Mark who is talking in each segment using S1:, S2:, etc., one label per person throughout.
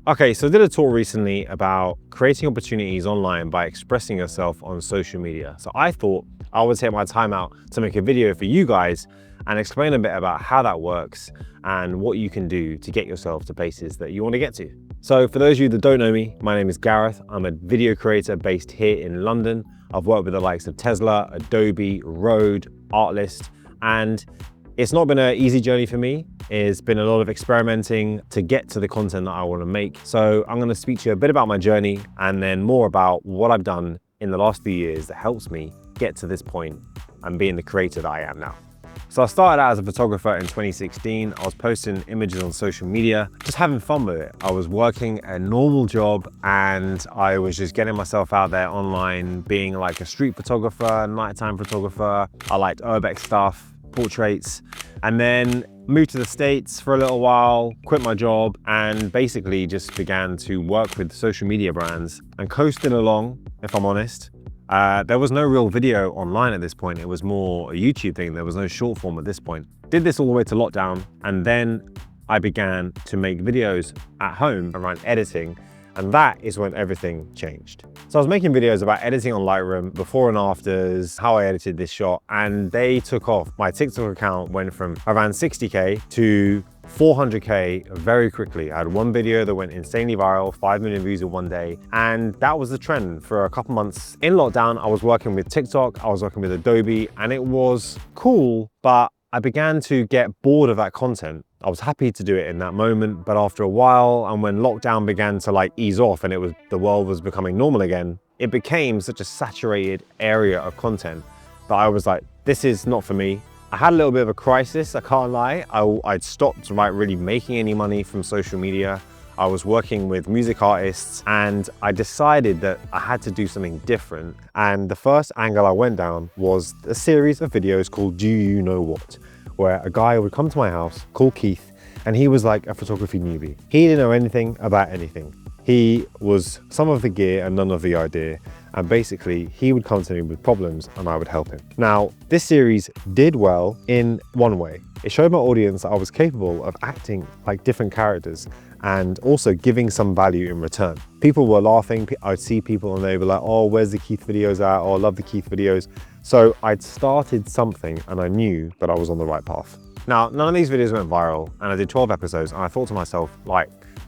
S1: Okay, so I did a talk recently about creating opportunities online by expressing yourself on social media. So I thought I would take my time out to make a video for you guys and explain a bit about how that works and what you can do to get yourself to places that you want to get to. So for those of you that don't know me, my name is Gareth. I'm a video creator based here in London. I've worked with the likes of Tesla, Adobe, Rode, Artlist, and it's not been an easy journey for me. It's been a lot of experimenting to get to the content that I want to make. So I'm going to speak to you a bit about my journey and then more about what I've done in the last few years that helps me get to this point and being the creator that I am now. So I started out as a photographer in 2016. I was posting images on social media, just having fun with it. I was working a normal job and I was just getting myself out there online, being like a street photographer, nighttime photographer. I liked urbex stuff, portraits, and then moved to the States for a little while, quit my job, and basically just began to work with social media brands and coasted along, if I'm honest. There was no real video online at this point. It was more a YouTube thing. There was no short form at this point. Did this all the way to lockdown, and then I began to make videos at home around editing, and that is when everything changed. So I was making videos about editing on Lightroom, before and afters, how I edited this shot, and they took off. My TikTok account went from around 60K to 400K very quickly. I had one video that went insanely viral, 5 million views in one day, and that was the trend for a couple months. In lockdown, I was working with TikTok, I was working with Adobe, and it was cool, but I began to get bored of that content. I was happy to do it in that moment, but after a while, and when lockdown began to ease off and the world was becoming normal again, it became such a saturated area of content that I was like, this is not for me. I had a little bit of a crisis, I can't lie. I'd stopped really making any money from social media. I was working with music artists and I decided that I had to do something different. And the first angle I went down was a series of videos called Do You Know What? Where a guy would come to my house called Keith, and he was like a photography newbie. He didn't know anything about anything. He was some of the gear and none of the idea. And basically he would come to me with problems and I would help him. Now, this series did well in one way. It showed my audience that I was capable of acting like different characters and also giving some value in return. People were laughing. I'd see people and they were like, oh, where's the Keith videos at? Oh, I love the Keith videos. So I'd started something and I knew that I was on the right path. Now, none of these videos went viral and I did 12 episodes and I thought to myself,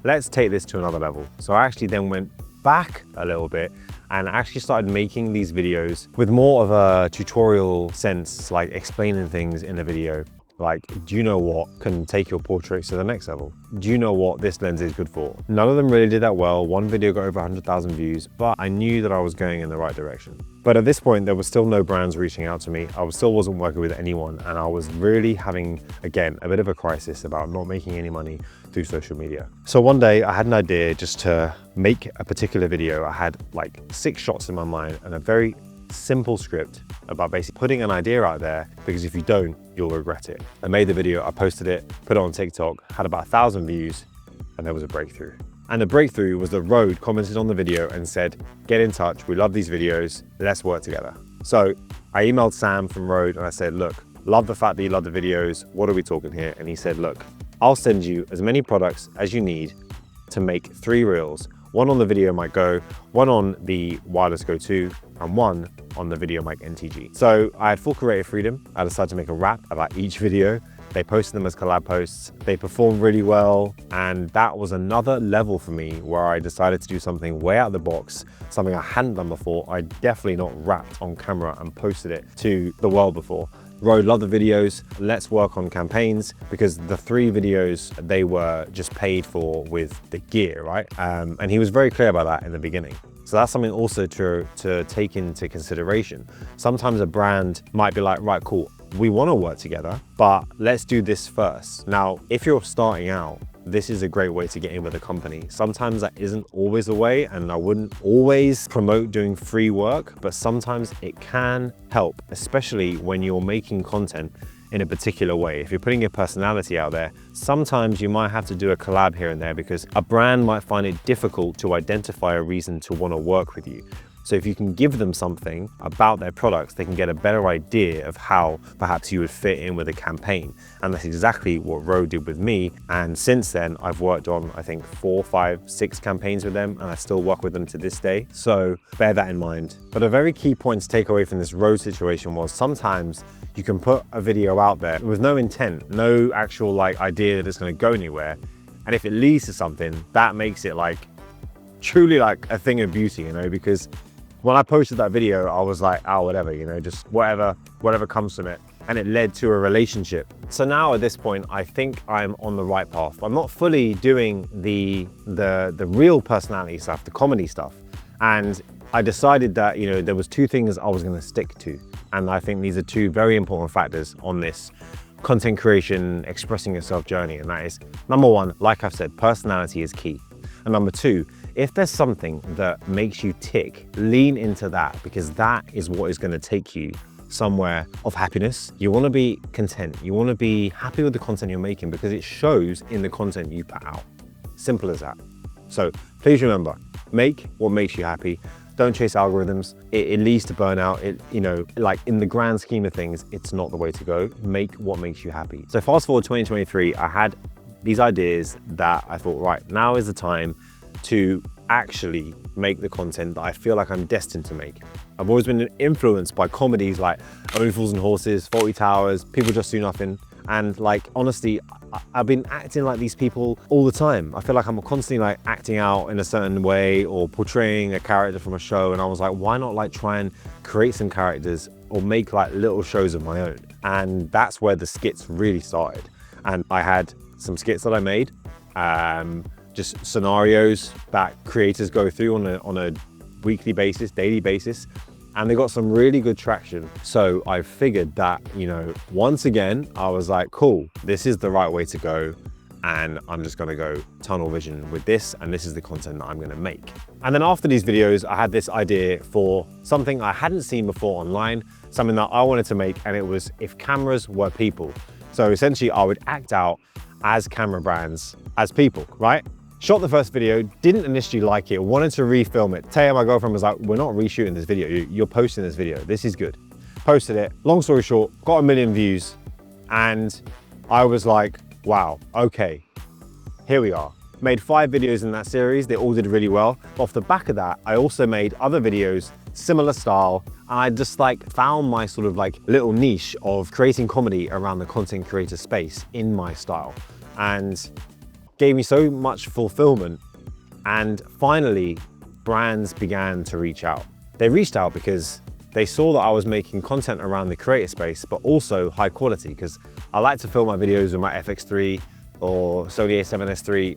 S1: let's take this to another level. So I actually then went back a little bit and actually started making these videos with more of a tutorial sense, like explaining things in a video. Like, do you know what can take your portraits to the next level? Do you know what this lens is good for? None of them really did that well. One video got over 100,000 views, but I knew that I was going in the right direction. But at this point, there was still no brands reaching out to me. I still wasn't working with anyone. And I was really having, again, a bit of a crisis about not making any money through social media. So one day I had an idea just to make a particular video. I had 6 shots in my mind and a very simple script about basically putting an idea out there, because if you don't, you'll regret it. I made the video, I posted it, put it on TikTok, had about 1,000 views, and there was a breakthrough. And the breakthrough was that Rode commented on the video and said, get in touch, we love these videos, let's work together. So I emailed Sam from Rode and I said, look, love the fact that you love the videos, what are we talking here? And he said, look, I'll send you as many products as you need to make 3 reels. One on the Video Mic Go, one on the Wireless Go 2, and one on the Video Mic NTG. So I had full creative freedom. I decided to make a rap about each video. They posted them as collab posts. They performed really well. And that was another level for me where I decided to do something way out of the box, something I hadn't done before. I definitely not rapped on camera and posted it to the world before. Rode loved the videos, let's work on campaigns, because the 3 videos, they were just paid for with the gear, right? And he was very clear about that in the beginning. So that's something also to take into consideration. Sometimes a brand might be like, right, cool, we want to work together, but let's do this first. Now, if you're starting out, this is a great way to get in with a company. Sometimes that isn't always the way, and I wouldn't always promote doing free work, but sometimes it can help, especially when you're making content in a particular way. If you're putting your personality out there, sometimes you might have to do a collab here and there because a brand might find it difficult to identify a reason to want to work with you. So if you can give them something about their products, they can get a better idea of how perhaps you would fit in with a campaign. And that's exactly what Ro did with me. And since then, I've worked on, I think, 4, 5, 6 campaigns with them, and I still work with them to this day. So bear that in mind. But a very key point to take away from this Ro situation was sometimes you can put a video out there with no intent, no actual like idea that it's going to go anywhere. And if it leads to something, that makes it like truly like a thing of beauty, you know, because when I posted that video, I was like, oh, whatever, you know, just whatever comes from it. And it led to a relationship. So now at this point, I think I'm on the right path. I'm not fully doing the real personality stuff, the comedy stuff. And I decided that, you know, there was 2 things I was gonna stick to. And I think these are 2 very important factors on this content creation, expressing yourself journey. And that is, number 1, like I've said, personality is key. And number 2, if there's something that makes you tick, lean into that, because that is what is going to take you somewhere of happiness. You want to be content. You want to be happy with the content you're making because it shows in the content you put out. Simple as that. So please remember, make what makes you happy. Don't chase algorithms. It leads to burnout. It, you know, like in the grand scheme of things, it's not the way to go. Make what makes you happy. So fast forward 2023, I had these ideas that I thought, right, now is the time to actually make the content that I feel like I'm destined to make. I've always been influenced by comedies like Only Fools and Horses, Fawlty Towers, People Just Do Nothing. And like, honestly, I've been acting like these people all the time. I feel like I'm constantly like acting out in a certain way or portraying a character from a show. And I was like, why not like try and create some characters or make like little shows of my own? And that's where the skits really started. And I had some skits that I made, just scenarios that creators go through on a weekly basis, daily basis, and they got some really good traction. So I figured that, you know, once again, I was like, cool, this is the right way to go. And I'm just gonna go tunnel vision with this, and this is the content that I'm gonna make. And then after these videos, I had this idea for something I hadn't seen before online, something that I wanted to make, and it was if cameras were people. So essentially I would act out as camera brands, as people, right? Shot the first video, didn't initially like it, wanted to refilm it. Taya, my girlfriend, was like, we're not reshooting this video, you're posting this video, this is good. Posted it, long story short, got 1 million views, and I was like, wow, okay, here we are. Made 5 videos in that series, they all did really well. Off the back of that, I also made other videos, similar style, and I just like found my sort of like little niche of creating comedy around the content creator space in my style. And gave me so much fulfillment. And finally, brands began to reach out. They reached out because they saw that I was making content around the creator space, but also high quality, because I like to film my videos with my FX3 or Sony A7S III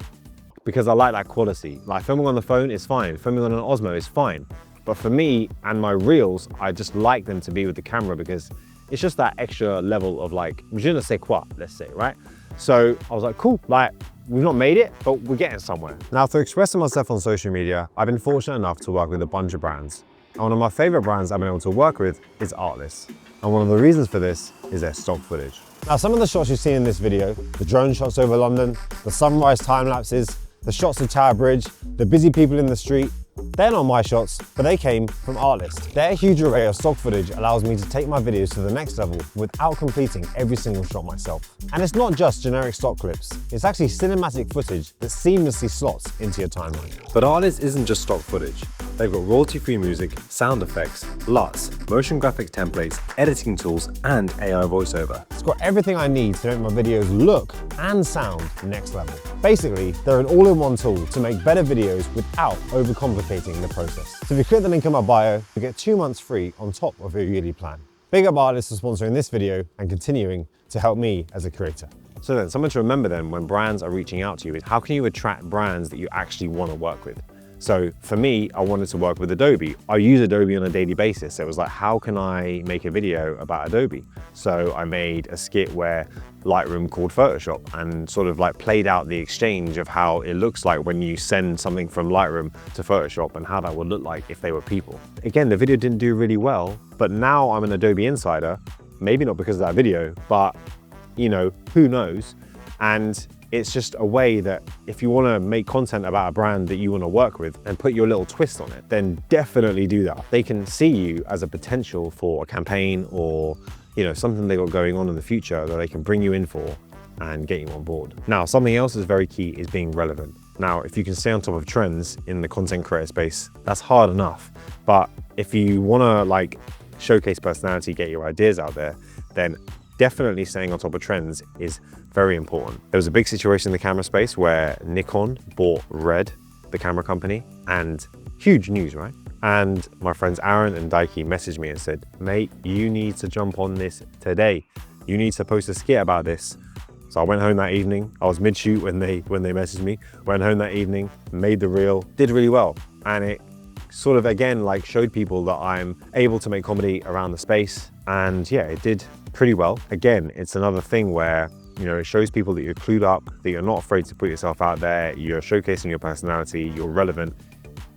S1: because I like that quality. Like filming on the phone is fine, filming on an Osmo is fine. But for me and my reels, I just like them to be with the camera because it's just that extra level of like, je ne sais quoi, let's say, right? So I was like, cool, like, we've not made it, but we're getting somewhere. Now, through expressing myself on social media, I've been fortunate enough to work with a bunch of brands. And one of my favorite brands I've been able to work with is Artlist. And one of the reasons for this is their stock footage. Now, some of the shots you've seen in this video, the drone shots over London, the sunrise time lapses, the shots of Tower Bridge, the busy people in the street, they're not my shots, but they came from Artlist. Their huge array of stock footage allows me to take my videos to the next level without completing every single shot myself. And it's not just generic stock clips, it's actually cinematic footage that seamlessly slots into your timeline.
S2: But Artlist isn't just stock footage. They've got royalty-free music, sound effects, LUTs, motion graphic templates, editing tools, and AI voiceover.
S1: It's got everything I need to make my videos look and sound next level. Basically, they're an all-in-one tool to make better videos without overcomplicating the process. So if you click the link in my bio, you get 2 months free on top of your yearly plan. Big up Artlist for sponsoring this video and continuing to help me as a creator. So then, something to remember then when brands are reaching out to you is how can you attract brands that you actually want to work with? So for me, I wanted to work with Adobe. I use Adobe on a daily basis. So it was like, how can I make a video about Adobe? So I made a skit where Lightroom called Photoshop and sort of like played out the exchange of how it looks like when you send something from Lightroom to Photoshop and how that would look like if they were people. Again, the video didn't do really well, but now I'm an Adobe insider, maybe not because of that video, but you know, who knows? And it's just a way that if you want to make content about a brand that you want to work with and put your little twist on it, then definitely do that. They can see you as a potential for a campaign or, you know, something they got going on in the future that they can bring you in for and get you on board. Now, something else is very key is being relevant. Now, if you can stay on top of trends in the content creator space, that's hard enough. But if you want to like showcase personality, get your ideas out there, then definitely staying on top of trends is very important. There was a big situation in the camera space where Nikon bought Red, the camera company, and huge news, right? And my friends Aaron and Daiki messaged me and said, mate, you need to jump on this today. You need to post a skit about this. So I went home that evening. I was mid-shoot when they messaged me. Went home that evening, made the reel, did really well. And it sort of, again, like showed people that I'm able to make comedy around the space. And yeah, it did pretty well. Again, it's another thing where, you know, it shows people that you're clued up, that you're not afraid to put yourself out there, you're showcasing your personality, you're relevant,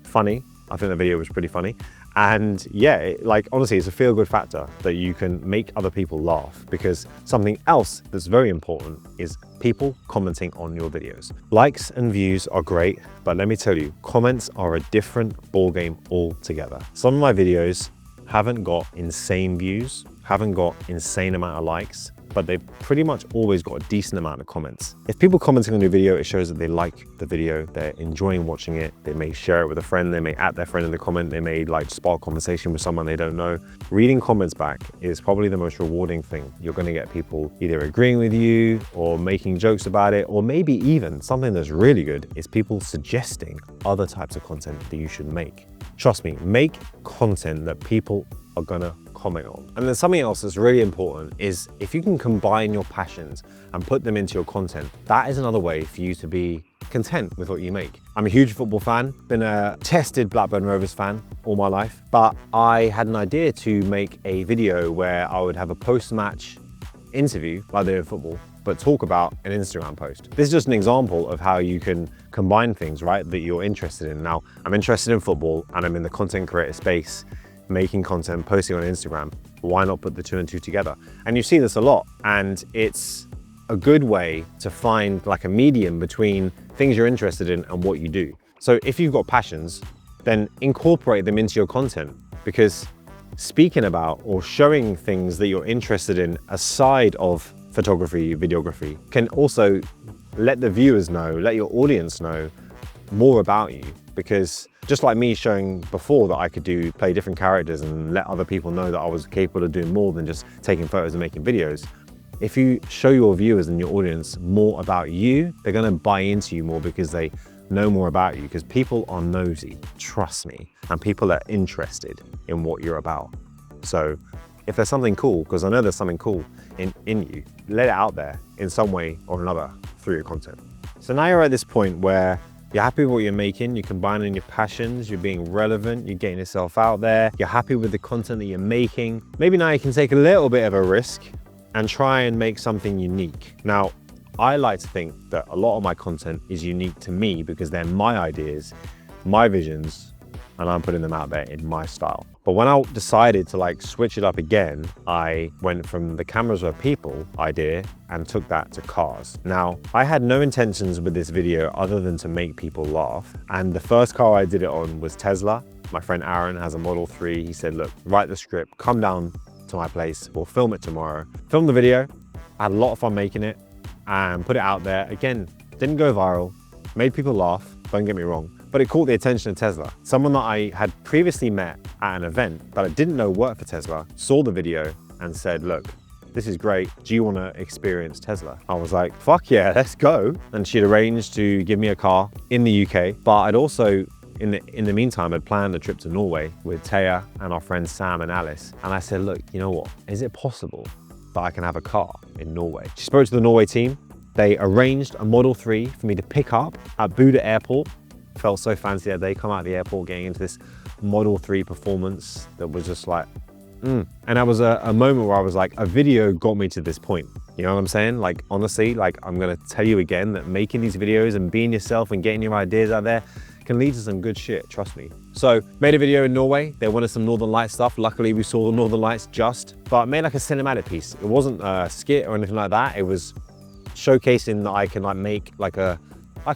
S1: funny. I think the video was pretty funny. And yeah, like honestly, it's a feel-good factor that you can make other people laugh, because something else that's very important is people commenting on your videos. Likes and views are great, but let me tell you, comments are a different ballgame altogether. Some of my videos haven't got insane views, haven't got insane amount of likes, but they've pretty much always got a decent amount of comments. If people commenting on your video, it shows that they like the video, they're enjoying watching it, they may share it with a friend, they may add their friend in the comment, they may like spark conversation with someone they don't know. Reading comments back is probably the most rewarding thing. You're gonna get people either agreeing with you or making jokes about it, or maybe even something that's really good is people suggesting other types of content that you should make. Trust me, make content that people are gonna comment on. And then something else that's really important is if you can combine your passions and put them into your content, that is another way for you to be content with what you make. I'm a huge football fan, been a tested Blackburn Rovers fan all my life, but I had an idea to make a video where I would have a post-match interview like they do in football, but talk about an Instagram post. This is just an example of how you can combine things, right, that you're interested in. Now, I'm interested in football and I'm in the content creator space, making content, posting on Instagram. Why not put the two and two together? And you see this a lot, and it's a good way to find like a medium between things you're interested in and what you do. So if you've got passions, then incorporate them into your content, because speaking about or showing things that you're interested in aside of photography, videography, can also let the viewers know, let your audience know more about you. Because just like me showing before that I could play different characters and let other people know that I was capable of doing more than just taking photos and making videos, if you show your viewers and your audience more about you, they're gonna buy into you more because they know more about you, because people are nosy, trust me, and people are interested in what you're about. So if there's something cool, because I know there's something cool in you, let it out there in some way or another through your content. So now you're at this point where you're happy with what you're making, you're combining your passions, you're being relevant, you're getting yourself out there, you're happy with the content that you're making. Maybe now you can take a little bit of a risk and try and make something unique. Now, I like to think that a lot of my content is unique to me because they're my ideas, my visions, and I'm putting them out there in my style. But when I decided to like switch it up again, I went from the cameras are people idea and took that to cars. Now, I had no intentions with this video other than to make people laugh. And the first car I did it on was Tesla. My friend Aaron has a Model 3. He said, look, write the script, come down to my place, we'll film it tomorrow. Filmed the video, I had a lot of fun making it and put it out there. Again, didn't go viral, made people laugh, don't get me wrong, but it caught the attention of Tesla. Someone that I had previously met at an event, but I didn't know worked for Tesla, saw the video and said, look, this is great. Do you want to experience Tesla? I was like, fuck yeah, let's go. And she'd arranged to give me a car in the UK, but I'd also, in the meantime, I'd planned a trip to Norway with Taya and our friends Sam and Alice. And I said, look, you know what? Is it possible that I can have a car in Norway? She spoke to the Norway team. They arranged a Model 3 for me to pick up at Buda Airport. Felt so fancy that day, come out of the airport, getting into this Model 3 performance that was just like, And that was a moment where I was like, a video got me to this point. You know what I'm saying? Like, honestly, like I'm gonna tell you again that making these videos and being yourself and getting your ideas out there can lead to some good shit, trust me. So made a video in Norway. They wanted some Northern Lights stuff. Luckily we saw the Northern Lights but made like a cinematic piece. It wasn't a skit or anything like that. It was showcasing that I can like make like a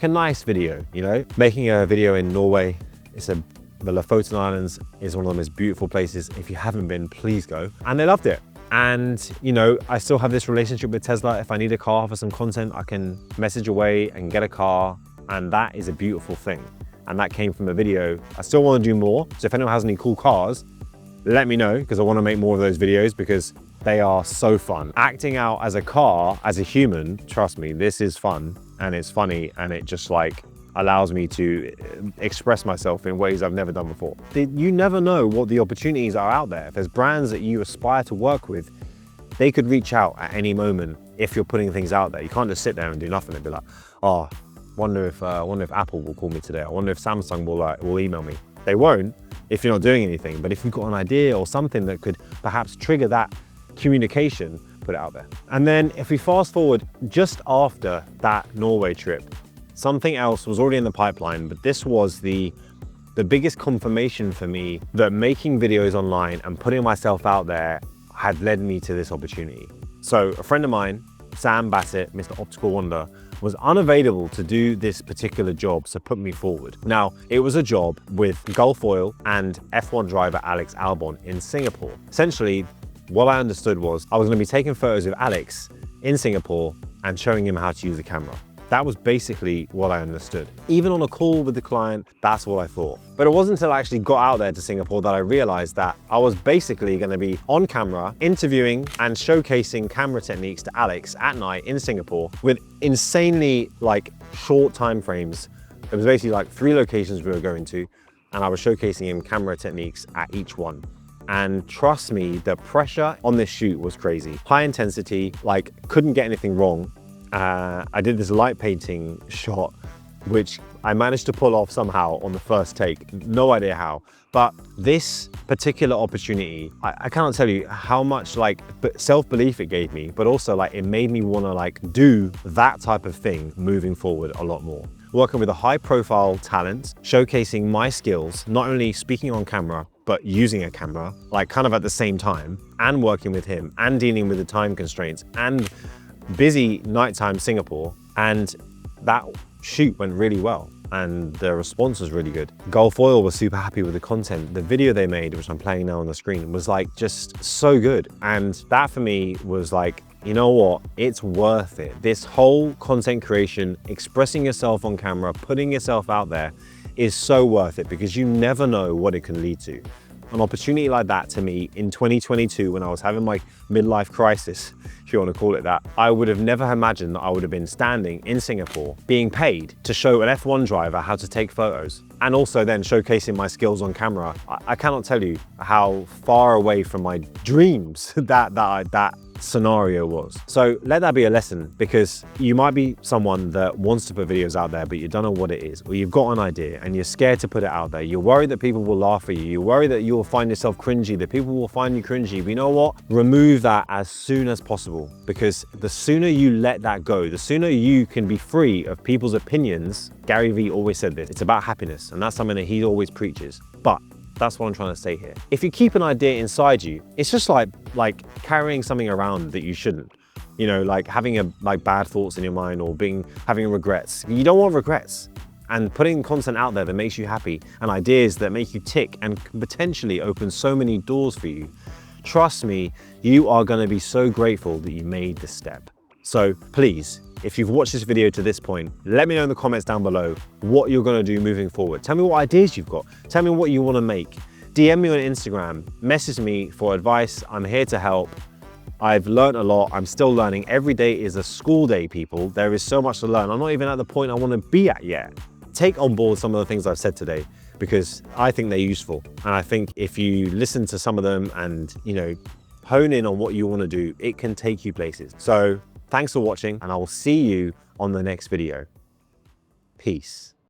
S1: nice video, you know? Making a video in Norway, the Lofoten Islands is one of the most beautiful places. If you haven't been, please go. And they loved it. And, you know, I still have this relationship with Tesla. If I need a car for some content, I can message away and get a car. And that is a beautiful thing. And that came from a video. I still want to do more. So if anyone has any cool cars, let me know, because I want to make more of those videos because they are so fun. Acting out as a car, as a human, trust me, this is fun and it's funny and it just like allows me to express myself in ways I've never done before. You never know what the opportunities are out there. If there's brands that you aspire to work with, they could reach out at any moment if you're putting things out there. You can't just sit there and do nothing and be like, oh, wonder if Apple will call me today. I wonder if Samsung will email me. They won't if you're not doing anything. But if you've got an idea or something that could perhaps trigger that communication, put it out there. And then if we fast forward just after that Norway trip, something else was already in the pipeline, but this was the biggest confirmation for me that making videos online and putting myself out there had led me to this opportunity. So a friend of mine, Sam Bassett, Mr. Optical Wonder, was unavailable to do this particular job, so put me forward. Now, it was a job with Gulf Oil and F1 driver Alex Albon in Singapore. Essentially, what I understood was I was going to be taking photos of Alex in Singapore and showing him how to use the camera. That was basically what I understood. Even on a call with the client, that's what I thought. But it wasn't until I actually got out there to Singapore that I realized that I was basically going to be on camera, interviewing and showcasing camera techniques to Alex at night in Singapore with insanely like short time frames. It was basically like 3 locations we were going to, and I was showcasing him camera techniques at each one. And trust me, the pressure on this shoot was crazy. High intensity, like couldn't get anything wrong. I did this light painting shot, which I managed to pull off somehow on the first take. No idea how. But this particular opportunity, I cannot tell you how much like self-belief it gave me, but also like it made me want to like do that type of thing moving forward a lot more. Working with a high-profile talent, showcasing my skills, not only speaking on camera, but using a camera, like kind of at the same time, and working with him, and dealing with the time constraints, and busy nighttime Singapore, and that shoot went really well and the response was really good. Gulf Oil was super happy with the content. The video they made, which I'm playing now on the screen, was like just so good. And that for me was like, you know what, it's worth it. This whole content creation, expressing yourself on camera, putting yourself out there is so worth it because you never know what it can lead to. An opportunity like that to me in 2022 when I was having my midlife crisis, if you want to call it that, I would have never imagined that I would have been standing in Singapore being paid to show an F1 driver how to take photos and also then showcasing my skills on camera. I cannot tell you how far away from my dreams that scenario was. So let that be a lesson, because you might be someone that wants to put videos out there but you don't know what it is, or you've got an idea and you're scared to put it out there. You're worried that people will laugh at you. You're worried that you'll find yourself cringy, that people will find you cringy. But you know what? Remove that as soon as possible, because the sooner you let that go, the sooner you can be free of people's opinions. Gary Vee always said this, it's about happiness, and that's something that he always preaches. But that's what I'm trying to say here. If you keep an idea inside you, it's just like carrying something around that you shouldn't. You know, like having bad thoughts in your mind or having regrets. You don't want regrets. And putting content out there that makes you happy and ideas that make you tick and can potentially open so many doors for you. Trust me, you are going to be so grateful that you made this step. So please, if you've watched this video to this point, let me know in the comments down below what you're going to do moving forward. Tell me what ideas you've got. Tell me what you want to make. DM me on Instagram, message me for advice. I'm here to help. I've learned a lot. I'm still learning. Every day is a school day, people. There is so much to learn. I'm not even at the point I want to be at yet. Take on board some of the things I've said today, because I think they're useful. And I think if you listen to some of them and, you know, hone in on what you want to do, it can take you places. So thanks for watching, and I will see you on the next video. Peace.